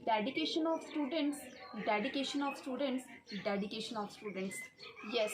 dedication of students, dedication of students, dedication of students. Yes,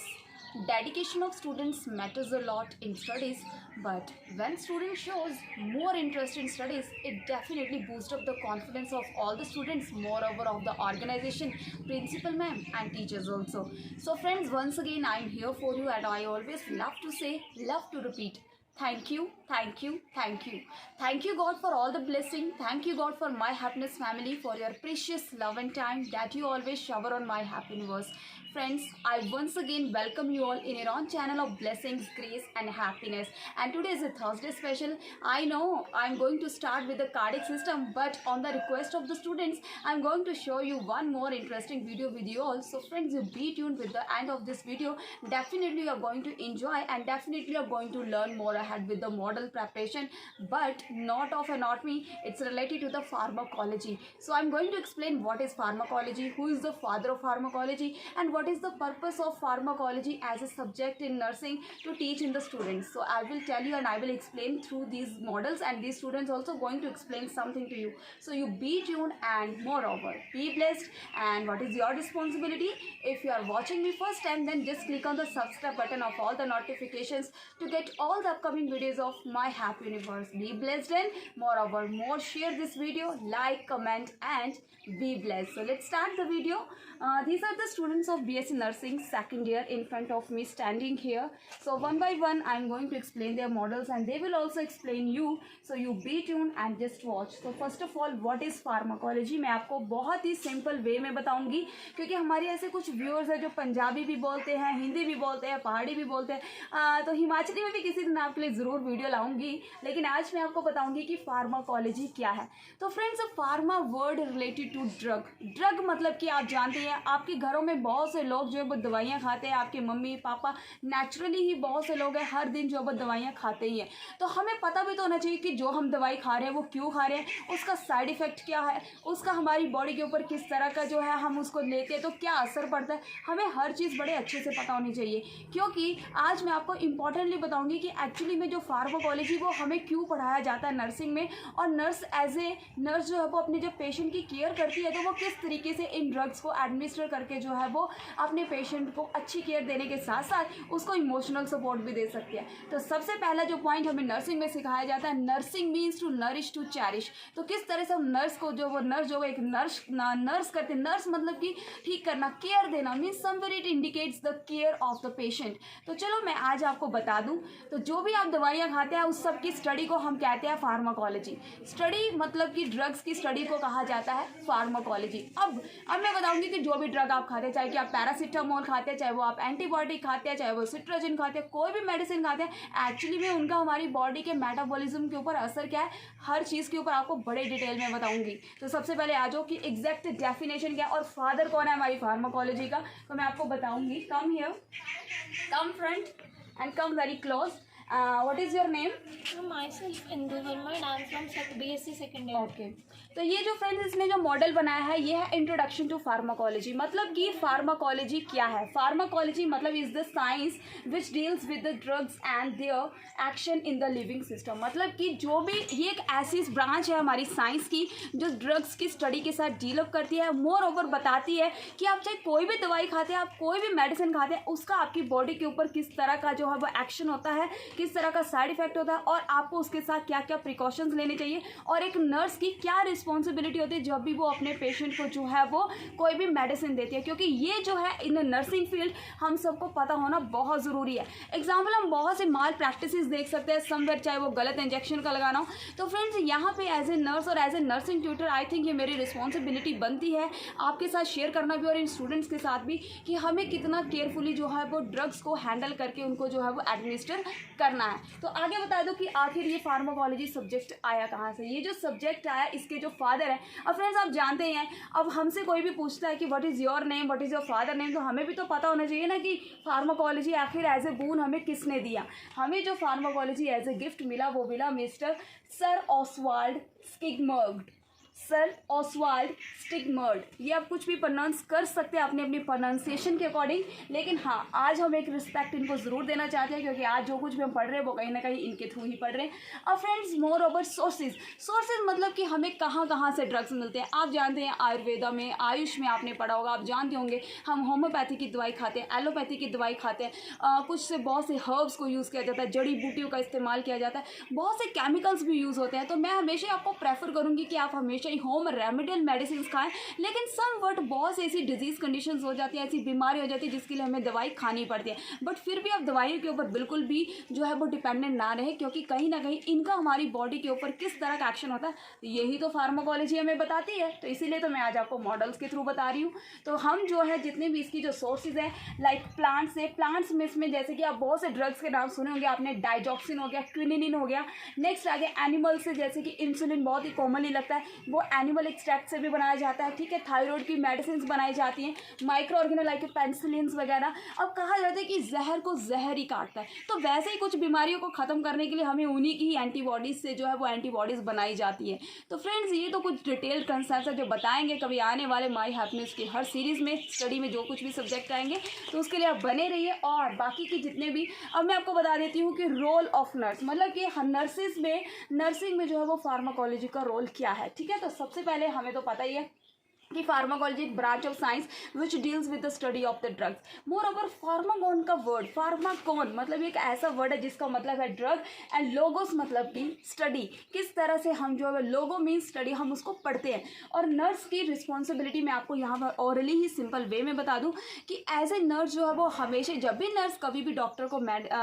dedication of students matters a lot in studies, but when student shows more interest in studies, it definitely boosts up the confidence of all the students, moreover of the organization, principal ma'am and teachers also. So friends, once again I am here for you, and I always love to say, love to repeat, thank you, thank you, thank you. Thank you, God, for all the blessing. Thank you, God, for my happiness family, for your precious love and time that you always shower on my happy universe. Friends, I once again welcome you all in your own channel of blessings, grace, and happiness. And today is a Thursday special. I know I'm going to start with the cardiac system, but on the request of the students, I'm going to show you one more interesting video with you all. So, friends, you be tuned with the end of this video. Definitely, you're going to enjoy, and definitely, you're going to learn more ahead with the model preparation, but not of anatomy. It's related to the pharmacology. So, I'm going to explain what is pharmacology, who is the father of pharmacology, and what is the purpose of pharmacology as a subject in nursing to teach in the students. So I will tell you and I will explain through these models, and these students also going to explain something to you. So you be tuned, and moreover be blessed. And what is your responsibility? If you are watching me first time, then just click on the subscribe button of all the notifications to get all the upcoming videos of my happy universe. Be blessed, and moreover more share this video, like, comment, and be blessed. So let's start the video. These are the students of BSc Nursing second year in front of me standing here. So one by one I am going to explain their models, and they will also explain you. So you be tuned and just watch. So first of all, what is pharmacology? मैं आपको बहुत ही simple way में बताऊंगी, क्योंकि हमारे ऐसे कुछ viewers हैं जो पंजाबी भी बोलते हैं, हिंदी भी बोलते हैं, पहाड़ी भी बोलते हैं, तो हिमाचली में भी किसी दिन आपके लिए ज़रूर वीडियो लाऊंगी, लेकिन आज मैं आपको बताऊंगी कि फार्माकोलॉजी क्या है. तो friends, pharma word related to drug. Drug मतलब कि आप जानते हैं आपके घरों में बहुत से लोग जो है वो दवाइयाँ खाते हैं. आपके मम्मी पापा, नेचुरली ही बहुत से लोग हैं हर दिन जो है वो दवाइयाँ खाते ही हैं. तो हमें पता भी तो होना चाहिए कि जो हम दवाई खा रहे हैं वो क्यों खा रहे हैं, उसका साइड इफ़ेक्ट क्या है, उसका हमारी बॉडी के ऊपर किस तरह का जो है हम उसको लेते हैं तो क्या असर पड़ता है. हमें हर चीज़ बड़े अच्छे से पता होनी चाहिए, क्योंकि आज मैं आपको इम्पॉर्टेंटली बताऊँगी कि एक्चुअली में जो फार्माकोलॉजी वो हमें क्यों पढ़ाया जाता है नर्सिंग में, और नर्स एज ए नर्स जो है वो अपने जब पेशेंट की केयर करती है तो वो किस तरीके से इन ड्रग्स को एडमिनिस्टर करके जो है वो अपने पेशेंट को अच्छी केयर देने के साथ साथ उसको इमोशनल सपोर्ट भी दे सकती है. तो सबसे पहला जो पॉइंट हमें नर्सिंग में सिखाया जाता है, nursing means to nourish to cherish. तो किस तरह से हम नर्स को जो वो नर्स जो एक नर्स करते हैं, नर्स मतलब कि ठीक करना, केयर देना, means somewhere it indicates the care of the patient. तो चलो मैं आज आपको बता दूं, तो जो भी आप दवाइयाँ खाते हैं उस सब की स्टडी को हम कहते हैं फार्माकोलॉजी. स्टडी मतलब कि ड्रग्स की स्टडी को कहा जाता है फार्माकोलॉजी. अब मैं बताऊंगी कि जो भी ड्रग आप खाते हैं, चाहे कि आप पैरासीटामोल खाते हैं, चाहे वो आप एंटीबायोटिक खाते हैं, चाहे वो सिट्राजिन खाते हैं, कोई भी मेडिसिन खाते हैं, एक्चुअली में उनका हमारी बॉडी के मेटाबॉलिज्म के ऊपर असर क्या है, हर चीज़ के ऊपर आपको बड़े डिटेल में बताऊंगी. तो सबसे पहले आ जाओ कि एग्जैक्ट डेफिनेशन क्या है और फादर कौन है हमारी फार्माकोलॉजी का, तो मैं आपको बताऊंगी. Come here, come front and come very close. What is your name? Myself Indu Verma and I am from BSc second year. Okay. तो ये जो फ्रेंड्स इसने जो मॉडल बनाया है ये है इंट्रोडक्शन टू फार्माकोलॉजी. मतलब कि फार्माकोलॉजी क्या है. फार्माकोलॉजी मतलब is the science which deals with the drugs and their action in the living system. मतलब कि जो भी ये एक ऐसी ब्रांच है हमारी साइंस की जो ड्रग्स की स्टडी के साथ डील अप करती है. मोर ओवर बताती है कि आप चाहे कोई भी दवाई खाते हैं, आप कोई भी मेडिसिन खाते हैं, उसका आपकी बॉडी के ऊपर किस तरह का जो है वो एक्शन होता है, किस तरह का साइड इफेक्ट होता है, और आपको उसके साथ क्या क्या प्रिकॉशंस लेने चाहिए, और एक नर्स की क्या रिस्पॉन्सिबिलिटी होती है जब भी वो अपने पेशेंट को जो है वो कोई भी मेडिसिन देती है. क्योंकि ये जो है इन नर्सिंग फील्ड हम सबको पता होना बहुत ज़रूरी है. एग्जाम्पल हम बहुत से माल प्रैक्टिसेस देख सकते हैं समवेयर, चाहे वो गलत इंजेक्शन का लगाना हो. तो फ्रेंड्स यहाँ पे एज ए नर्स और as a nursing tutor I think ये मेरी रिस्पॉन्सिबिलिटी बनती है आपके साथ शेयर करना भी और इन स्टूडेंट्स के साथ भी कि हमें कितना केयरफुली जो है वो ड्रग्स को हैंडल करके उनको जो है वो एडमिनिस्टर करना है. तो आगे बता दो कि आखिर ये फार्माकोलॉजी सब्जेक्ट आया कहाँ से. ये जो सब्जेक्ट आया इसके जो फादर है, अब फ्रेंड्स आप जानते हैं अब हमसे कोई भी पूछता है कि what is your name, what is your father name, तो हमें भी तो पता होना चाहिए ना कि फार्माकोलॉजी आखिर एज ए बून हमें किसने दिया. हमें जो फार्माकोलॉजी एज ए गिफ्ट मिला वो मिला मिस्टर सर ऑसवाल्ड स्किगमर्ग. सर ऑसवाल्ड स्टिगमर्ड। ये आप कुछ भी प्रोनाउंस कर सकते हैं अपनी अपनी प्रोनाउंसिएशन के अकॉर्डिंग, लेकिन हाँ आज हम एक रिस्पेक्ट इनको ज़रूर देना चाहते हैं क्योंकि आज जो कुछ भी हम पढ़ रहे हैं वो कहीं ना कहीं इनके थ्रू ही पढ़ रहे हैं। अब फ्रेंड्स मोर ओवर सोर्सेज मतलब कि हमें कहाँ कहाँ से ड्रग्स मिलते हैं। आप जानते हैं आयुर्वेदा में, आयुष में आपने पढ़ा होगा, आप जानते होंगे हम होम्योपैथी की दवाई खाते हैं, एलोपैथी की दवाई खाते हैं, कुछ से बहुत से हर्ब्स को यूज़ किया जाता है, जड़ी बूटियों का इस्तेमाल किया जाता है, बहुत से केमिकल्स भी यूज़ होते हैं। तो मैं हमेशा आपको प्रेफर करूँगी कि आप हमेशा ही होम रेमेडियल मेडिसिन खाएं, लेकिन समवट बहुत से ऐसी डिजीज़ कंडीशंस हो जाती है, ऐसी बीमारी हो जाती है जिसके लिए हमें दवाई खानी पड़ती है। बट फिर भी आप दवाइयों के ऊपर बिल्कुल भी जो है वो डिपेंडेंट ना रहे, क्योंकि कहीं ना कहीं इनका हमारी बॉडी के ऊपर किस तरह का एक्शन होता है यही तो फार्माकोलॉजी हमें बताती है। तो इसीलिए तो मैं आज आपको मॉडल्स के थ्रू बता रही हूँ। तो हम जो है जितने भी इसकी जो सोर्सेज है लाइक प्लांट्स है, प्लांट्स में इसमें जैसे कि आप बहुत से ड्रग्स के नाम सुने होंगे आपने, डाइजॉक्सिन हो गया, क्विनिन हो गया। नेक्स्ट आगे एनिमल से जैसे कि इंसुलिन बहुत ही कॉमनली लगता है, वो एनिमल एक्सट्रैक्ट से भी बनाया जाता है, ठीक है। थायराइड की मेडिसिन बनाई जाती हैं, माइक्रो ऑर्गेनल लाइक पेनिसिलिन्स वगैरह। अब कहा जाता है कि जहर को जहर ही काटता है, तो वैसे ही कुछ बीमारियों को ख़त्म करने के लिए हमें उन्हीं की ही एंटीबॉडीज़ से जो है वो एंटीबॉडीज़ बनाई जाती है। तो फ्रेंड्स ये तो कुछ डिटेल्ड कंसेप्ट है जो बताएंगे कभी आने वाले माई हैप्पीनेस की हर सीरीज़ में, स्टडी में जो कुछ भी सब्जेक्ट आएंगे तो उसके लिए आप बने रहिए। और बाकी की जितने भी अब मैं आपको बता देती हूँ कि रोल ऑफ नर्स मतलब कि नर्सिस में, नर्सिंग में जो है वो फार्माकोलॉजी का रोल क्या है, ठीक है। तो सबसे पहले हमें तो पता ही है कि फार्माकोलॉजी एक branch of science which deals with the study of the drugs. Moreover pharmakon का वर्ड, फार्माकोन मतलब एक ऐसा वर्ड है जिसका मतलब है ड्रग, एंड लोगोस मतलब कि स्टडी, किस तरह से हम जो है लोगो मीन्स स्टडी, हम उसको पढ़ते हैं। और नर्स की रिस्पॉन्सिबिलिटी मैं आपको यहाँ पर ओरली ही सिंपल वे में बता दूँ कि एज ए नर्स जो है वो हमेशा जब भी नर्स कभी भी डॉक्टर को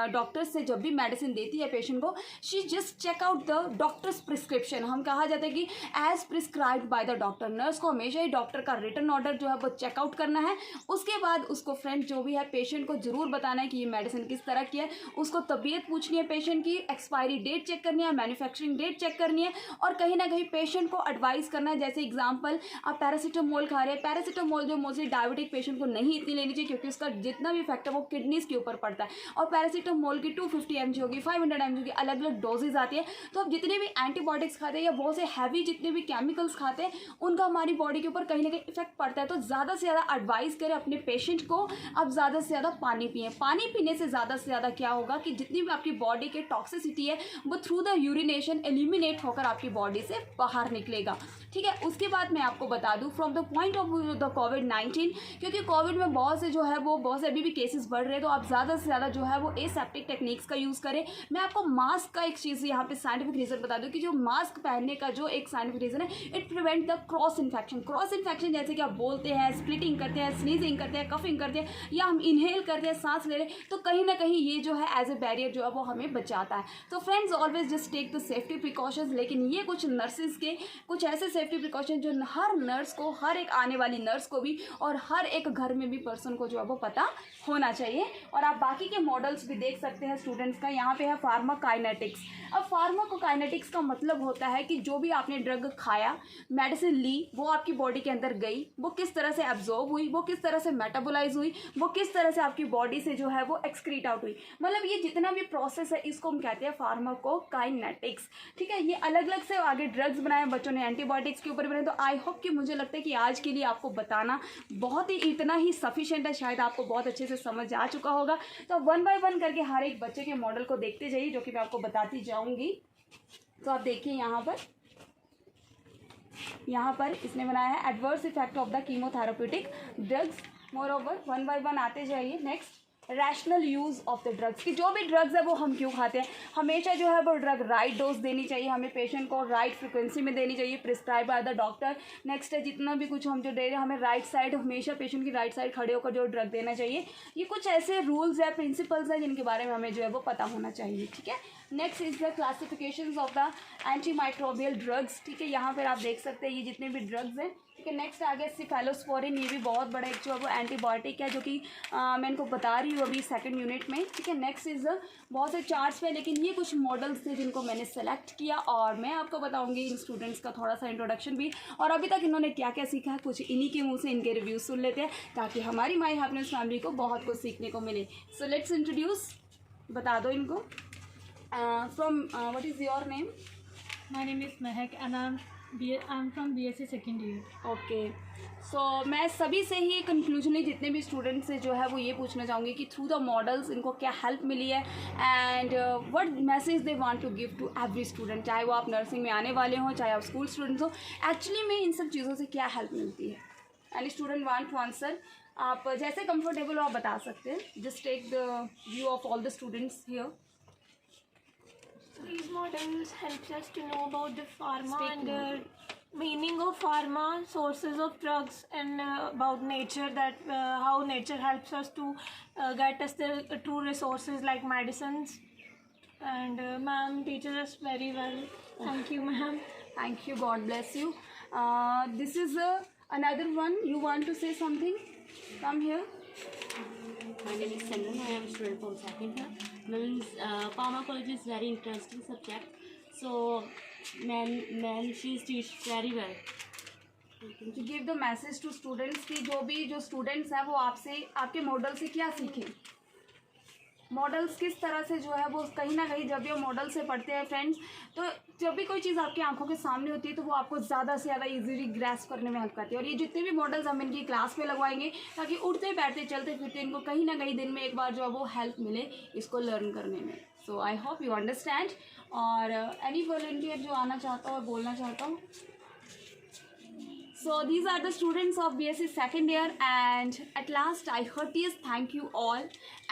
डॉक्टर से जब भी मेडिसिन देती है पेशेंट को, she just check out the doctor's prescription. हम कहा जाता है कि as prescribed by the doctor, nurse को हमेशा ही डॉक्टर का रिटन ऑर्डर जो है वो चेकआउट करना है। उसके बाद उसको फ्रेंड जो भी है पेशेंट को जरूर बताना है कि ये मेडिसिन किस तरह की है, उसको तबीयत पूछनी है पेशेंट की, एक्सपायरी डेट चेक करनी है, मैन्युफैक्चरिंग डेट चेक करनी है, और कहीं ना कहीं पेशेंट को एडवाइस करना है। जैसे एग्जांपल आप पैरासीटामोल खा रहे हैं, पैरासीटामोल जो मोस्टली डायबिटिक पेशेंट को नहीं इतनी लेनी चाहिए क्योंकि उसका जितना भी इफेक्ट है वो किडनीज के ऊपर पड़ता है, और पैरासीटामोल की 250 mg होगी, 500 mg की अलग अलग डोजेज आती है। तो आप जितने भी एंटीबायोटिक्स खाते हैं या बहुत से हैवी जितने भी केमिकल्स खाते हैं उनका हमारी बॉडी के ऊपर कहीं ना कहीं इफेक्ट पड़ता है। तो ज़्यादा से ज़्यादा एडवाइस करें अपने पेशेंट को, आप ज़्यादा से ज़्यादा पानी पिएं। पानी पीने से ज़्यादा क्या होगा कि जितनी भी आपकी बॉडी के टॉक्सिसिटी है वो थ्रू द यूरिनेशन एलिमिनेट होकर आपकी बॉडी से बाहर निकलेगा, ठीक है। उसके बाद मैं आपको बता दूं from the point of view the कोविड-19, क्योंकि कोविड में बहुत से जो है वो बहुत से अभी भी केसेस बढ़ रहे हैं, तो आप ज़्यादा से ज़्यादा जो है वो एसेप्टिक टेक्निक्स का यूज़ करें। मैं आपको मास्क का एक चीज़ यहाँ पे साइंटिफिक रीज़न बता दूं कि जो मास्क पहनने का जो एक साइंटिफिक रीज़न है, it prevent the cross infection जैसे कि आप बोलते हैं, स्प्लिटिंग करते हैं, स्नीजिंग करते हैं, कफिंग करते हैं, या हम इनहेल करते हैं, सांस ले रहे हैं, तो कहीं ना कहीं ये जो है एज ए बैरियर जो है वो हमें बचाता है। तो friends always just take the safety precautions. लेकिन ये कुछ नर्सिस के कुछ ऐसे सेफ्टी प्रिकॉशन जो हर नर्स को, हर एक आने वाली नर्स को भी और हर एक घर में भी पर्सन को जो है वो पता होना चाहिए। और आप बाकी के मॉडल्स भी देख सकते हैं स्टूडेंट्स का। यहाँ पे है फार्माकाइनेटिक्स। अब फार्माकोकाइनेटिक्स का मतलब होता है कि जो भी आपने ड्रग खाया, मेडिसिन ली, वो आपकी बॉडी के अंदर गई, वो किस तरह से एब्जॉर्ब हुई, वो किस तरह से मेटाबोलाइज हुई, वो किस तरह से आपकी बॉडी से जो है वो एक्सक्रीट आउट हुई। मतलब ये जितना भी प्रोसेस है इसको हम कहते हैं फार्माकोकाइनेटिक्स, ठीक है। ये अलग अलग से आगे ड्रग्स बनाए बच्चों ने, एंटीबायोटिक्स के ऊपर बनाए। तो आई होप कि मुझे लगता है कि आज के लिए आपको बताना बहुत ही इतना ही सफिशिएंट है, शायद आपको बहुत अच्छे से समझ आ चुका होगा। तो वन बाय वन करके हर एक बच्चे के मॉडल को देखते जाइए, जो कि मैं आपको बताती जाऊंगी। तो आप देखिए यहाँ पर इसने बनाया है adverse effect of the chemotherapeutic drugs. More over one by one आते जाइए। Next rational use of the drugs, कि जो भी ड्रग्स है वो हम क्यों खाते हैं। हमेशा जो है वो ड्रग राइट डोज देनी चाहिए, हमें पेशेंट को राइट फ्रिक्वेंसी में देनी चाहिए, prescribe bye the doctor. Next है जितना भी कुछ हम जो दे रहे हैं हमें राइट साइड, हमेशा पेशेंट की राइट साइड खड़े होकर जो ड्रग देना चाहिए। ये कुछ ऐसे रूल्स है, प्रिंसिपल्स हैं जिनके बारे में हमें जो है वो पता होना चाहिए, ठीक है। Next is the classifications of the antimicrobial drugs, ठीक है। यहाँ पर आप देख सकते हैं ये जितने भी ड्रग्स हैं, ठीक है। नेक्स्ट आ गया सिफेलोस्पोरिन, ये भी बहुत बड़ा एक जो है वो एंटीबायोटिक है, जो कि मैं इनको बता रही हूँ अभी सेकंड यूनिट में, ठीक है। नेक्स्ट इज बहुत से चार्ट्स पे, लेकिन ये कुछ मॉडल्स थे जिनको मैंने सेलेक्ट किया और मैं आपको बताऊंगी इन स्टूडेंट्स का थोड़ा सा इंट्रोडक्शन भी, और अभी तक इन्होंने क्या क्या सीखा है कुछ इन्हीं के मुँह से इनके रिव्यूज सुन लेते हैं, ताकि हमारी माई हैप्पीनेस फैमिली को बहुत कुछ सीखने को मिले। सो लेट्स इंट्रोड्यूस, बता दो इनको। From what is your name? My name is Mehak and I'm I'm from BSc second year. Okay so मैं सभी से ही कंक्लूजनली जितने भी स्टूडेंट्स से जो है वो ये पूछना चाहूँगी कि थ्रू द मॉडल्स इनको क्या हेल्प मिली है and what message they want to give to every student, चाहे वो आप नर्सिंग में आने वाले हों, चाहे आप स्कूल स्टूडेंट्स हो, एक्चुअली में इन सब चीज़ों से क्या हेल्प मिलती है. Any student want to answer? आप जैसे कंफर्टेबल हो आप बता सकते हैं. Just take the view of all the students here. These models helps us to know about the pharma Speak and more. meaning of pharma, sources of drugs, and about nature, that how nature helps us to get us the true resources like medicines. And ma'am teaches us very well. Thank you, ma'am. Thank you. God bless you. This is another one. You want to say something? Come here. My name is Simran. I am a student from second year. Means pharmacology is very interesting subject. So, man, she teach very well. To give the message to students कि जो students हैं वो आपसे आपके model से क्या सीखें. Models किस तरह से जो है वो कहीं ना कहीं जब ये मॉडल से पढ़ते हैं फ्रेंड्स, तो जब भी कोई चीज़ आपकी आंखों के सामने होती है तो वो आपको ज़्यादा से ज़्यादा इजीली ग्रैस्प करने में हेल्प करती है. और ये जितने भी मॉडल्स हम इनकी क्लास में लगवाएंगे ताकि उठते बैठते चलते फिरते इनको कहीं ना कहीं दिन में एक बार जो है वो हेल्प मिले इसको लर्न करने में. सो आई होप यू अंडरस्टैंड. और एनी वॉलंटियर जो आना चाहता हो और बोलना चाहता हूँ. So these are the students of BSc second year, and at last I heartiest thank you all,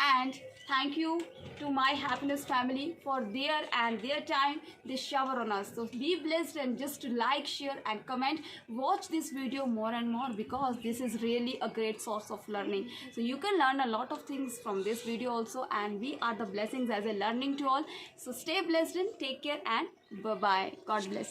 and thank you to my happiness family for their time they shower on us. So be blessed and just like, share and comment. Watch this video more and more because this is really a great source of learning. So you can learn a lot of things from this video also, and we are the blessings as a learning to all. So stay blessed and take care and bye bye. God bless.